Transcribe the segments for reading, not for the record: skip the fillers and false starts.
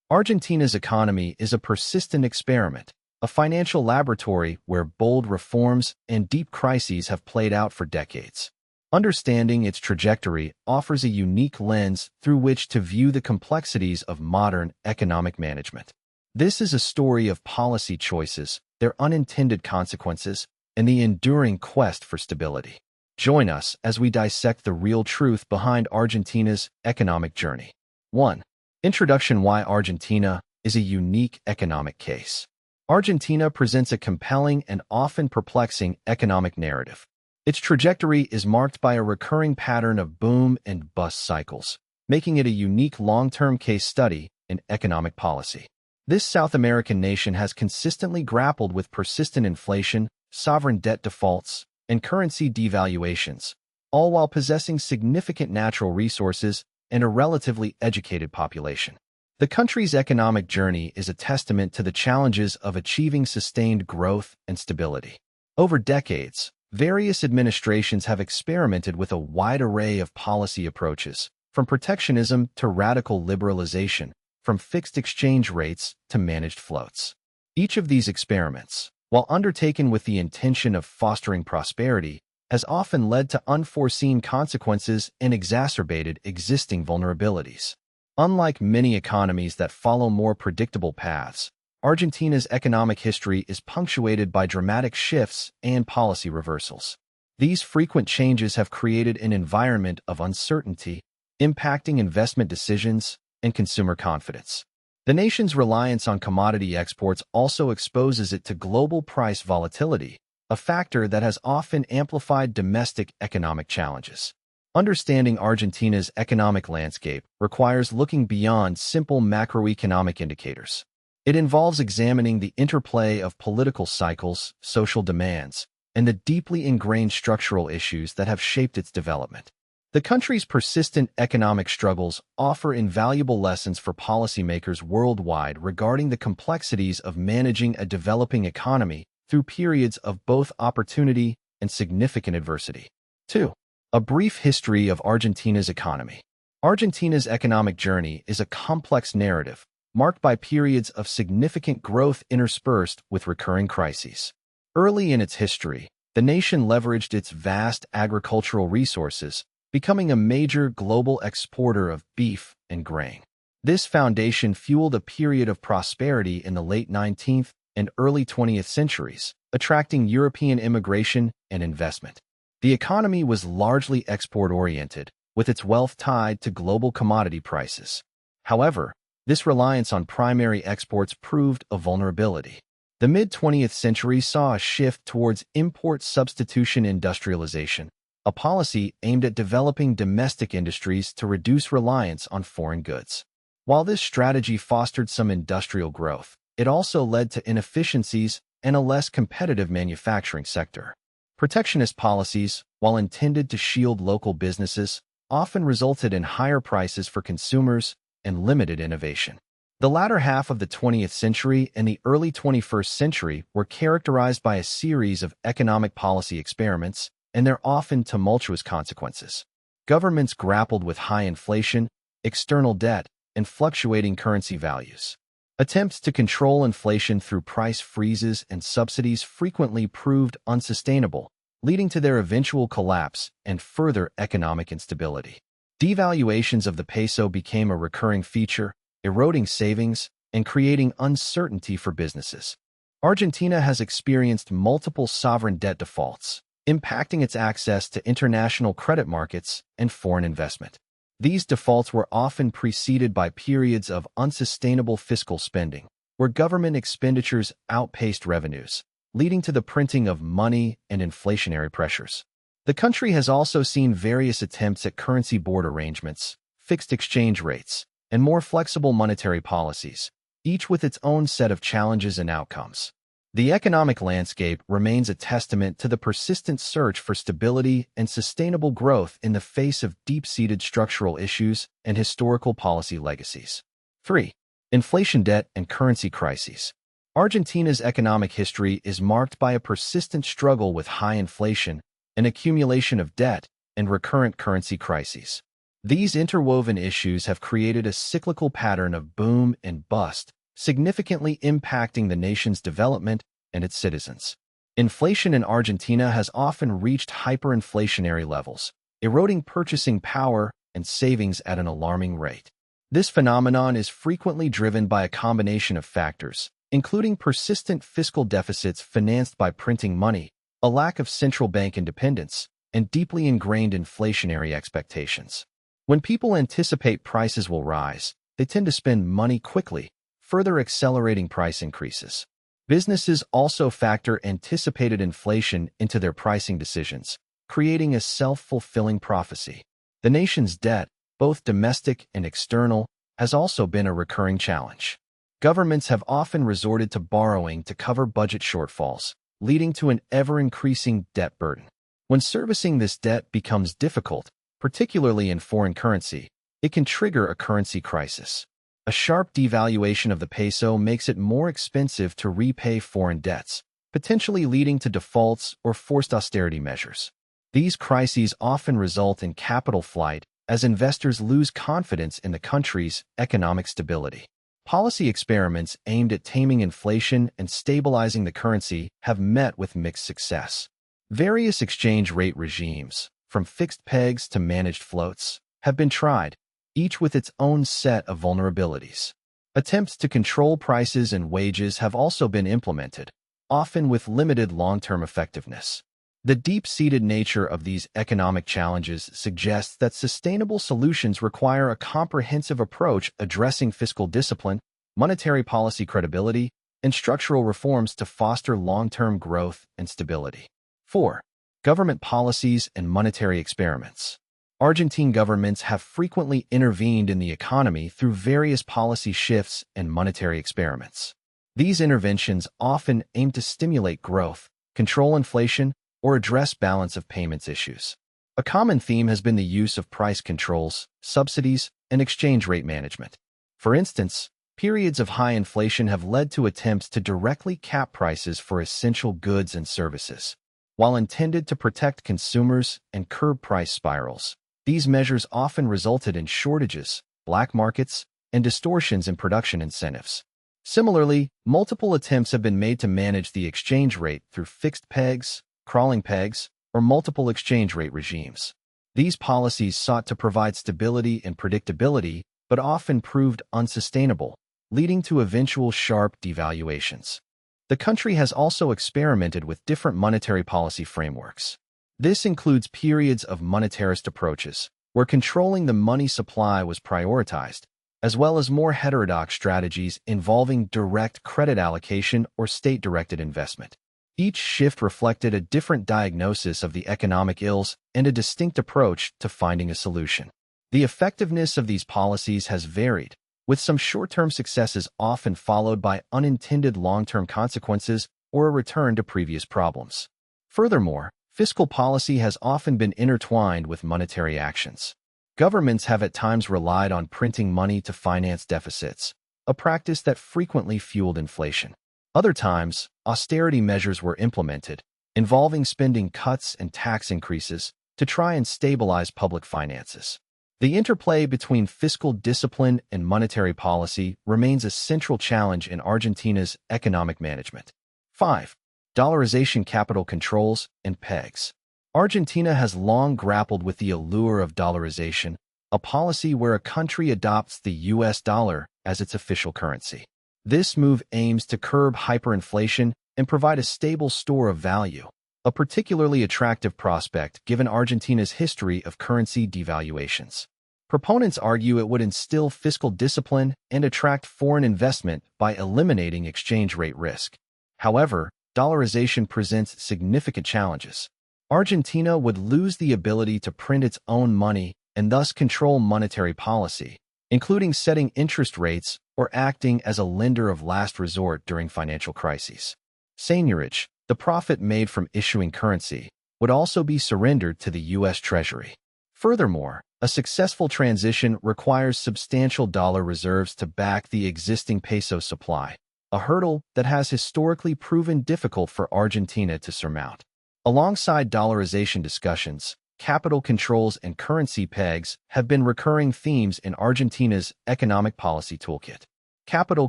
Argentina's economy is a persistent experiment, a financial laboratory where bold reforms and deep crises have played out for decades. Understanding its trajectory offers a unique lens through which to view the complexities of modern economic management. This is a story of policy choices, their unintended consequences, and the enduring quest for stability. Join us as we dissect the real truth behind Argentina's economic journey. 1. Introduction: Why Argentina is a unique economic case. Argentina presents a compelling and often perplexing economic narrative. Its trajectory is marked by a recurring pattern of boom and bust cycles, making it a unique long-term case study in economic policy. This South American nation has consistently grappled with persistent inflation, sovereign debt defaults, and currency devaluations, all while possessing significant natural resources and a relatively educated population. The country's economic journey is a testament to the challenges of achieving sustained growth and stability. Over decades, various administrations have experimented with a wide array of policy approaches, from protectionism to radical liberalization, from fixed exchange rates to managed floats. Each of these experiments, while undertaken with the intention of fostering prosperity, has often led to unforeseen consequences and exacerbated existing vulnerabilities. Unlike many economies that follow more predictable paths, Argentina's economic history is punctuated by dramatic shifts and policy reversals. These frequent changes have created an environment of uncertainty, impacting investment decisions and consumer confidence. The nation's reliance on commodity exports also exposes it to global price volatility, a factor that has often amplified domestic economic challenges. Understanding Argentina's economic landscape requires looking beyond simple macroeconomic indicators. It involves examining the interplay of political cycles, social demands, and the deeply ingrained structural issues that have shaped its development. The country's persistent economic struggles offer invaluable lessons for policymakers worldwide regarding the complexities of managing a developing economy through periods of both opportunity and significant adversity. 2. A brief history of Argentina's economy. Argentina's economic journey is a complex narrative, marked by periods of significant growth interspersed with recurring crises. Early in its history, the nation leveraged its vast agricultural resources, becoming a major global exporter of beef and grain. This foundation fueled a period of prosperity in the late 19th and early 20th centuries, attracting European immigration and investment. The economy was largely export-oriented, with its wealth tied to global commodity prices. However, this reliance on primary exports proved a vulnerability. The mid-20th century saw a shift towards import substitution industrialization, a policy aimed at developing domestic industries to reduce reliance on foreign goods. While this strategy fostered some industrial growth, it also led to inefficiencies and a less competitive manufacturing sector. Protectionist policies, while intended to shield local businesses, often resulted in higher prices for consumers and limited innovation. The latter half of the 20th century and the early 21st century were characterized by a series of economic policy experiments and their often tumultuous consequences. Governments grappled with high inflation, external debt, and fluctuating currency values. Attempts to control inflation through price freezes and subsidies frequently proved unsustainable, leading to their eventual collapse and further economic instability. Devaluations of the peso became a recurring feature, eroding savings and creating uncertainty for businesses. Argentina has experienced multiple sovereign debt defaults, impacting its access to international credit markets and foreign investment. These defaults were often preceded by periods of unsustainable fiscal spending, where government expenditures outpaced revenues, leading to the printing of money and inflationary pressures. The country has also seen various attempts at currency board arrangements, fixed exchange rates, and more flexible monetary policies, each with its own set of challenges and outcomes. The economic landscape remains a testament to the persistent search for stability and sustainable growth in the face of deep-seated structural issues and historical policy legacies. 3. Inflation, debt, and currency crises. Argentina's economic history is marked by a persistent struggle with high inflation, an accumulation of debt, and recurrent currency crises. These interwoven issues have created a cyclical pattern of boom and bust, significantly impacting the nation's development and its citizens. Inflation in Argentina has often reached hyperinflationary levels, eroding purchasing power and savings at an alarming rate. This phenomenon is frequently driven by a combination of factors, including persistent fiscal deficits financed by printing money, a lack of central bank independence, and deeply ingrained inflationary expectations. When people anticipate prices will rise, they tend to spend money quickly, further accelerating price increases. Businesses also factor anticipated inflation into their pricing decisions, creating a self-fulfilling prophecy. The nation's debt, both domestic and external, has also been a recurring challenge. Governments have often resorted to borrowing to cover budget shortfalls, leading to an ever-increasing debt burden. When servicing this debt becomes difficult, particularly in foreign currency, it can trigger a currency crisis. A sharp devaluation of the peso makes it more expensive to repay foreign debts, potentially leading to defaults or forced austerity measures. These crises often result in capital flight as investors lose confidence in the country's economic stability. Policy experiments aimed at taming inflation and stabilizing the currency have met with mixed success. Various exchange rate regimes, from fixed pegs to managed floats, have been tried, each with its own set of vulnerabilities. Attempts to control prices and wages have also been implemented, often with limited long-term effectiveness. The deep-seated nature of these economic challenges suggests that sustainable solutions require a comprehensive approach addressing fiscal discipline, monetary policy credibility, and structural reforms to foster long-term growth and stability. 4. Government policies and monetary experiments. Argentine governments have frequently intervened in the economy through various policy shifts and monetary experiments. These interventions often aim to stimulate growth, control inflation, or address balance of payments issues. A common theme has been the use of price controls, subsidies, and exchange rate management. For instance, periods of high inflation have led to attempts to directly cap prices for essential goods and services. While intended to protect consumers and curb price spirals, these measures often resulted in shortages, black markets, and distortions in production incentives. Similarly, multiple attempts have been made to manage the exchange rate through fixed pegs, crawling pegs, or multiple exchange rate regimes. These policies sought to provide stability and predictability, but often proved unsustainable, leading to eventual sharp devaluations. The country has also experimented with different monetary policy frameworks. This includes periods of monetarist approaches, where controlling the money supply was prioritized, as well as more heterodox strategies involving direct credit allocation or state-directed investment. Each shift reflected a different diagnosis of the economic ills and a distinct approach to finding a solution. The effectiveness of these policies has varied, with some short-term successes often followed by unintended long-term consequences or a return to previous problems. Furthermore, fiscal policy has often been intertwined with monetary actions. Governments have at times relied on printing money to finance deficits, a practice that frequently fueled inflation. Other times, austerity measures were implemented, involving spending cuts and tax increases to try and stabilize public finances. The interplay between fiscal discipline and monetary policy remains a central challenge in Argentina's economic management. 5. Dollarization, capital controls, and pegs. Argentina has long grappled with the allure of dollarization, a policy where a country adopts the US dollar as its official currency. This move aims to curb hyperinflation and provide a stable store of value, a particularly attractive prospect given Argentina's history of currency devaluations. Proponents argue it would instill fiscal discipline and attract foreign investment by eliminating exchange rate risk. However, dollarization presents significant challenges. Argentina would lose the ability to print its own money and thus control monetary policy, including setting interest rates or acting as a lender of last resort during financial crises. Seigniorage, the profit made from issuing currency, would also be surrendered to the U.S. Treasury. Furthermore, a successful transition requires substantial dollar reserves to back the existing peso supply, a hurdle that has historically proven difficult for Argentina to surmount. Alongside dollarization discussions, capital controls and currency pegs have been recurring themes in Argentina's economic policy toolkit. Capital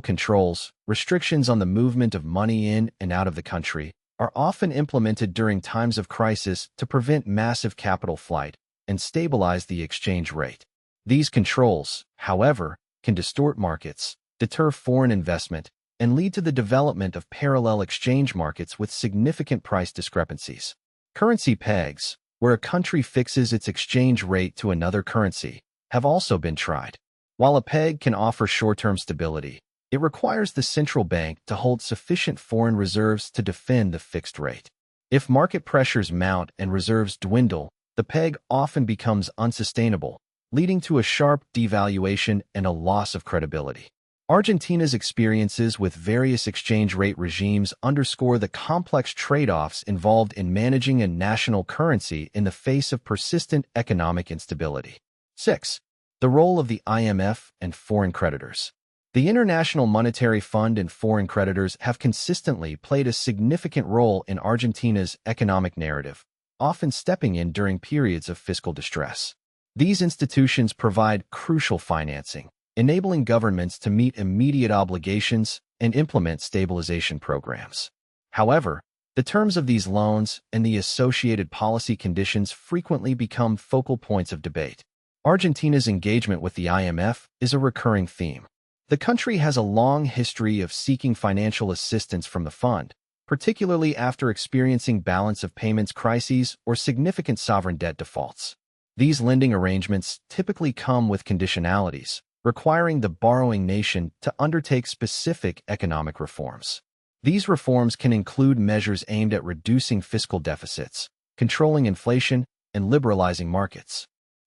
controls, restrictions on the movement of money in and out of the country, are often implemented during times of crisis to prevent massive capital flight and stabilize the exchange rate. These controls, however, can distort markets, deter foreign investment, and lead to the development of parallel exchange markets with significant price discrepancies. Currency pegs, where a country fixes its exchange rate to another currency, have also been tried. While a peg can offer short-term stability, it requires the central bank to hold sufficient foreign reserves to defend the fixed rate. If market pressures mount and reserves dwindle, the peg often becomes unsustainable, leading to a sharp devaluation and a loss of credibility. Argentina's experiences with various exchange rate regimes underscore the complex trade-offs involved in managing a national currency in the face of persistent economic instability. 6. The role of the IMF and foreign creditors. The International Monetary Fund and foreign creditors have consistently played a significant role in Argentina's economic narrative, often stepping in during periods of fiscal distress. These institutions provide crucial financing, enabling governments to meet immediate obligations and implement stabilization programs. However, the terms of these loans and the associated policy conditions frequently become focal points of debate. Argentina's engagement with the IMF is a recurring theme. The country has a long history of seeking financial assistance from the fund, particularly after experiencing balance of payments crises or significant sovereign debt defaults. These lending arrangements typically come with conditionalities, requiring the borrowing nation to undertake specific economic reforms. These reforms can include measures aimed at reducing fiscal deficits, controlling inflation, and liberalizing markets.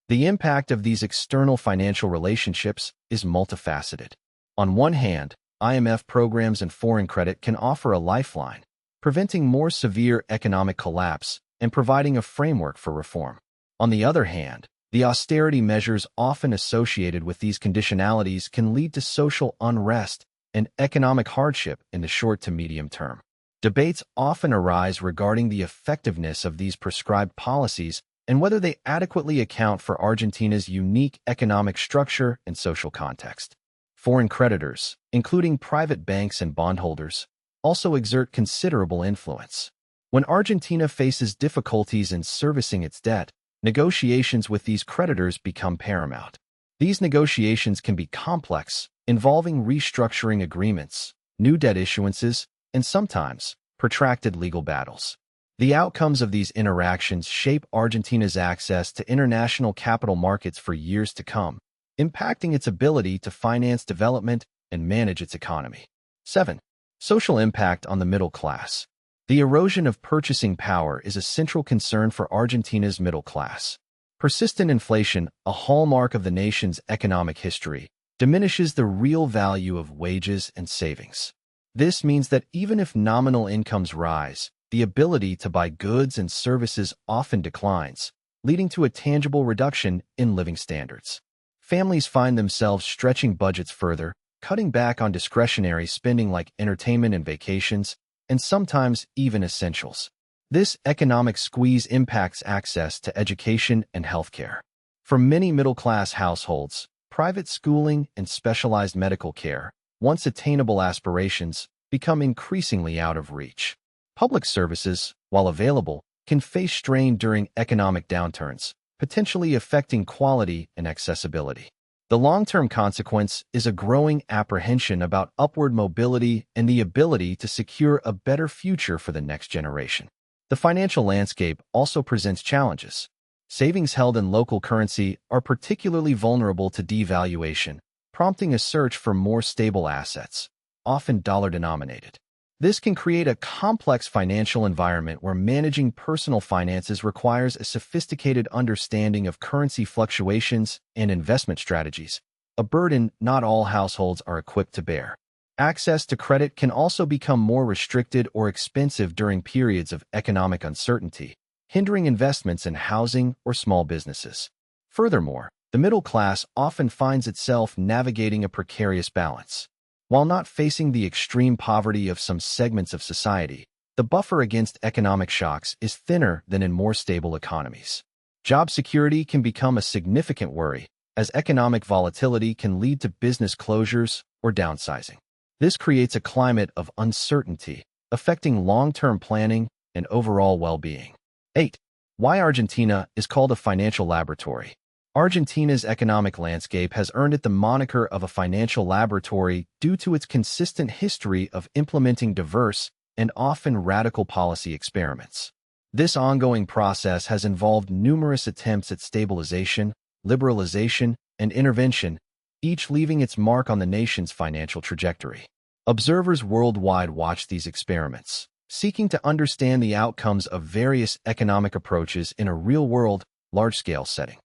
The impact of these external financial relationships is multifaceted. On one hand, IMF programs and foreign credit can offer a lifeline, preventing more severe economic collapse and providing a framework for reform. On the other hand, the austerity measures often associated with these conditionalities can lead to social unrest and economic hardship in the short to medium term. Debates often arise regarding the effectiveness of these prescribed policies and whether they adequately account for Argentina's unique economic structure and social context. Foreign creditors, including private banks and bondholders, also exert considerable influence. When Argentina faces difficulties in servicing its debt, negotiations with these creditors become paramount. These negotiations can be complex, involving restructuring agreements, new debt issuances, and sometimes protracted legal battles. The outcomes of these interactions shape Argentina's access to international capital markets for years to come, impacting its ability to finance development and manage its economy. 7. Social impact on the middle class. The erosion of purchasing power is a central concern for Argentina's middle class. Persistent inflation, a hallmark of the nation's economic history, diminishes the real value of wages and savings. This means that even if nominal incomes rise, the ability to buy goods and services often declines, leading to a tangible reduction in living standards. Families find themselves stretching budgets further, cutting back on discretionary spending like entertainment and vacations, and sometimes even essentials. This economic squeeze impacts access to education and healthcare. For many middle-class households, private schooling and specialized medical care, once attainable aspirations, become increasingly out of reach. Public services, while available, can face strain during economic downturns, potentially affecting quality and accessibility. The long-term consequence is a growing apprehension about upward mobility and the ability to secure a better future for the next generation. The financial landscape also presents challenges. Savings held in local currency are particularly vulnerable to devaluation, prompting a search for more stable assets, often dollar-denominated. This can create a complex financial environment where managing personal finances requires a sophisticated understanding of currency fluctuations and investment strategies, a burden not all households are equipped to bear. Access to credit can also become more restricted or expensive during periods of economic uncertainty, hindering investments in housing or small businesses. Furthermore, the middle class often finds itself navigating a precarious balance. While not facing the extreme poverty of some segments of society, the buffer against economic shocks is thinner than in more stable economies. Job security can become a significant worry, as economic volatility can lead to business closures or downsizing. This creates a climate of uncertainty, affecting long-term planning and overall well-being. 8. Why Argentina is called a financial laboratory. Argentina's economic landscape has earned it the moniker of a financial laboratory due to its consistent history of implementing diverse and often radical policy experiments. This ongoing process has involved numerous attempts at stabilization, liberalization, and intervention, each leaving its mark on the nation's financial trajectory. Observers worldwide watch these experiments, seeking to understand the outcomes of various economic approaches in a real-world, large-scale setting.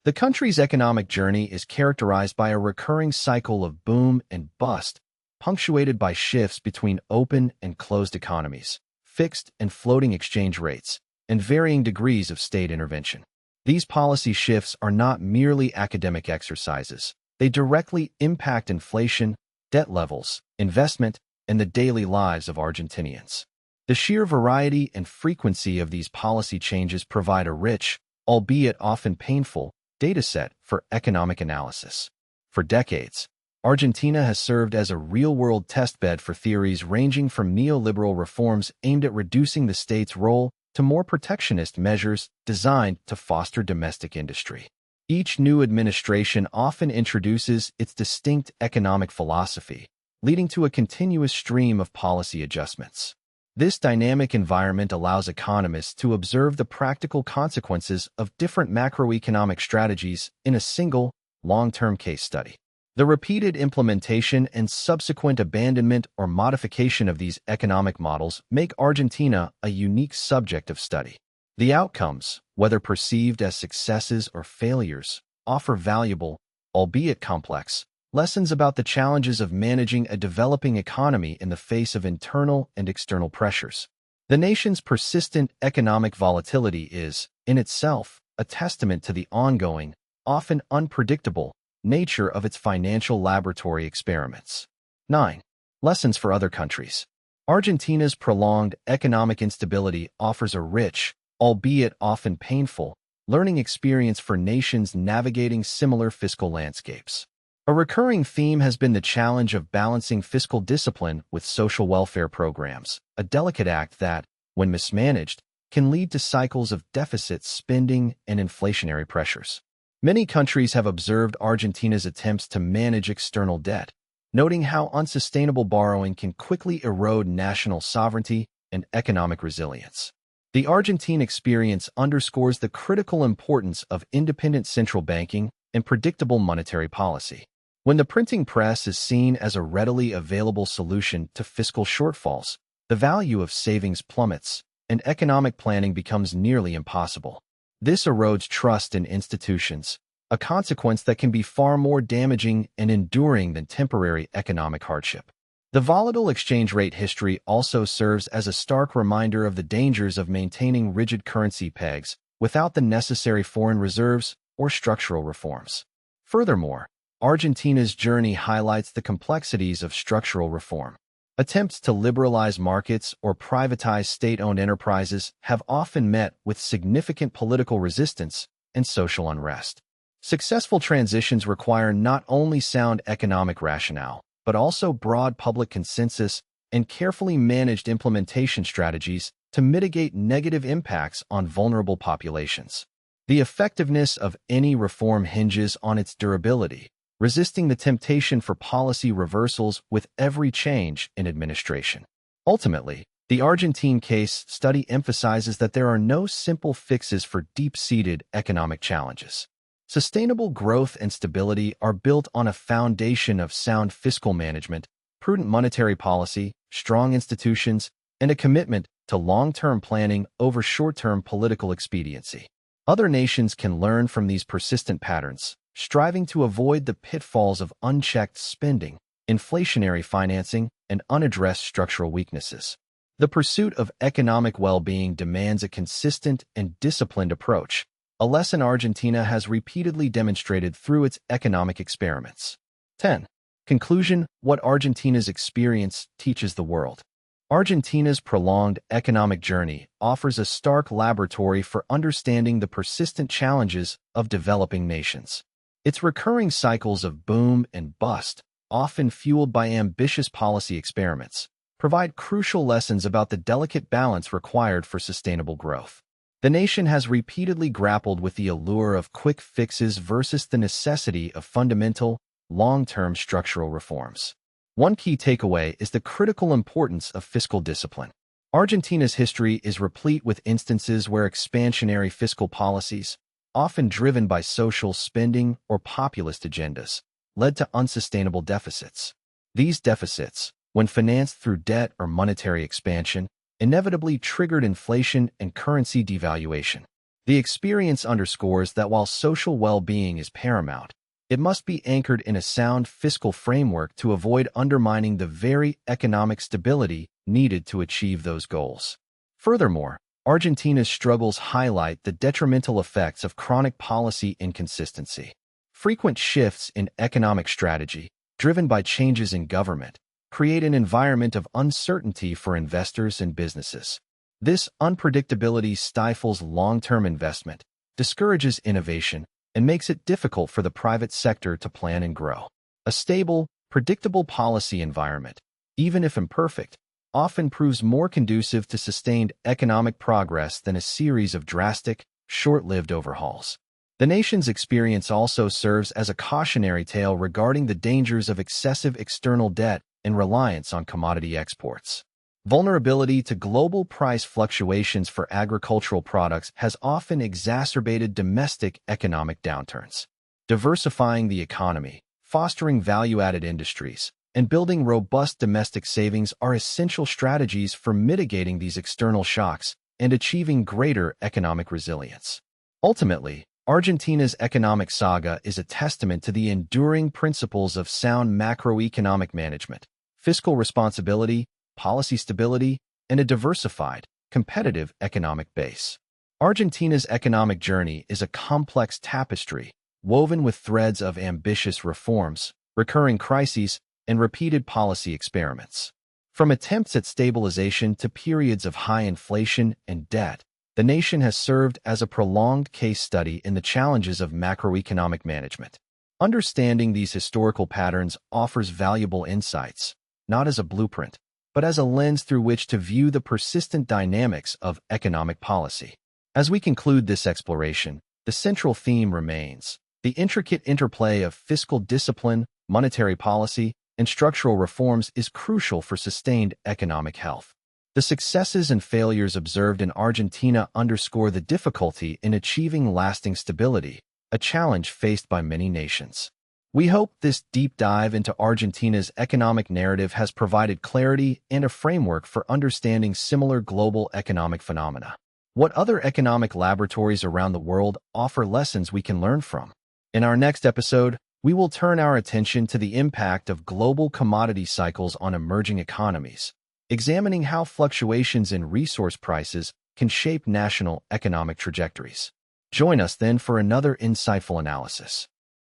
The country's economic journey is characterized by a recurring cycle of boom and bust, punctuated by shifts between open and closed economies, fixed and floating exchange rates, and varying degrees of state intervention. These policy shifts are not merely academic exercises. They directly impact inflation, debt levels, investment, and the daily lives of Argentinians. The sheer variety and frequency of these policy changes provide a rich, albeit often painful, dataset for economic analysis. For decades, Argentina has served as a real-world testbed for theories ranging from neoliberal reforms aimed at reducing the state's role to more protectionist measures designed to foster domestic industry. Each new administration often introduces its distinct economic philosophy, leading to a continuous stream of policy adjustments. This dynamic environment allows economists to observe the practical consequences of different macroeconomic strategies in a single, long-term case study. The repeated implementation and subsequent abandonment or modification of these economic models make Argentina a unique subject of study. The outcomes, whether perceived as successes or failures, offer valuable, albeit complex, lessons about the challenges of managing a developing economy in the face of internal and external pressures. The nation's persistent economic volatility is, in itself, a testament to the ongoing, often unpredictable, nature of its financial laboratory experiments. 9. Lessons for other countries. Argentina's prolonged economic instability offers a rich, albeit often painful, learning experience for nations navigating similar fiscal landscapes. A recurring theme has been the challenge of balancing fiscal discipline with social welfare programs, a delicate act that, when mismanaged, can lead to cycles of deficit spending and inflationary pressures. Many countries have observed Argentina's attempts to manage external debt, noting how unsustainable borrowing can quickly erode national sovereignty and economic resilience. The Argentine experience underscores the critical importance of independent central banking and predictable monetary policy. When the printing press is seen as a readily available solution to fiscal shortfalls, the value of savings plummets, and economic planning becomes nearly impossible. This erodes trust in institutions, a consequence that can be far more damaging and enduring than temporary economic hardship. The volatile exchange rate history also serves as a stark reminder of the dangers of maintaining rigid currency pegs without the necessary foreign reserves or structural reforms. Furthermore, Argentina's journey highlights the complexities of structural reform. Attempts to liberalize markets or privatize state-owned enterprises have often met with significant political resistance and social unrest. Successful transitions require not only sound economic rationale, but also broad public consensus and carefully managed implementation strategies to mitigate negative impacts on vulnerable populations. The effectiveness of any reform hinges on its durability, resisting the temptation for policy reversals with every change in administration. Ultimately, the Argentine case study emphasizes that there are no simple fixes for deep-seated economic challenges. Sustainable growth and stability are built on a foundation of sound fiscal management, prudent monetary policy, strong institutions, and a commitment to long-term planning over short-term political expediency. Other nations can learn from these persistent patterns, striving to avoid the pitfalls of unchecked spending, inflationary financing, and unaddressed structural weaknesses. The pursuit of economic well-being demands a consistent and disciplined approach, a lesson Argentina has repeatedly demonstrated through its economic experiments. 10. Conclusion: what Argentina's experience teaches the world. Argentina's prolonged economic journey offers a stark laboratory for understanding the persistent challenges of developing nations. Its recurring cycles of boom and bust, often fueled by ambitious policy experiments, provide crucial lessons about the delicate balance required for sustainable growth. The nation has repeatedly grappled with the allure of quick fixes versus the necessity of fundamental, long-term structural reforms. One key takeaway is the critical importance of fiscal discipline. Argentina's history is replete with instances where expansionary fiscal policies, often driven by social spending or populist agendas, led to unsustainable deficits. These deficits, when financed through debt or monetary expansion, inevitably triggered inflation and currency devaluation. The experience underscores that while social well-being is paramount, it must be anchored in a sound fiscal framework to avoid undermining the very economic stability needed to achieve those goals. Furthermore, Argentina's struggles highlight the detrimental effects of chronic policy inconsistency. Frequent shifts in economic strategy, driven by changes in government, create an environment of uncertainty for investors and businesses. This unpredictability stifles long-term investment, discourages innovation, and makes it difficult for the private sector to plan and grow. A stable, predictable policy environment, even if imperfect, often proves more conducive to sustained economic progress than a series of drastic, short-lived overhauls. The nation's experience also serves as a cautionary tale regarding the dangers of excessive external debt and reliance on commodity exports. Vulnerability to global price fluctuations for agricultural products has often exacerbated domestic economic downturns. Diversifying the economy, fostering value-added industries, and building robust domestic savings are essential strategies for mitigating these external shocks and achieving greater economic resilience. Ultimately, Argentina's economic saga is a testament to the enduring principles of sound macroeconomic management, fiscal responsibility, policy stability, and a diversified, competitive economic base. Argentina's economic journey is a complex tapestry, woven with threads of ambitious reforms, recurring crises, and repeated policy experiments. From attempts at stabilization to periods of high inflation and debt, the nation has served as a prolonged case study in the challenges of macroeconomic management. Understanding these historical patterns offers valuable insights, not as a blueprint, but as a lens through which to view the persistent dynamics of economic policy. As we conclude this exploration, the central theme remains: the intricate interplay of fiscal discipline, monetary policy, and structural reforms is crucial for sustained economic health. The successes and failures observed in Argentina underscore the difficulty in achieving lasting stability, a challenge faced by many nations. We hope this deep dive into Argentina's economic narrative has provided clarity and a framework for understanding similar global economic phenomena. What other economic laboratories around the world offer lessons we can learn from? In our next episode, we will turn our attention to the impact of global commodity cycles on emerging economies, examining how fluctuations in resource prices can shape national economic trajectories. Join us then for another insightful analysis.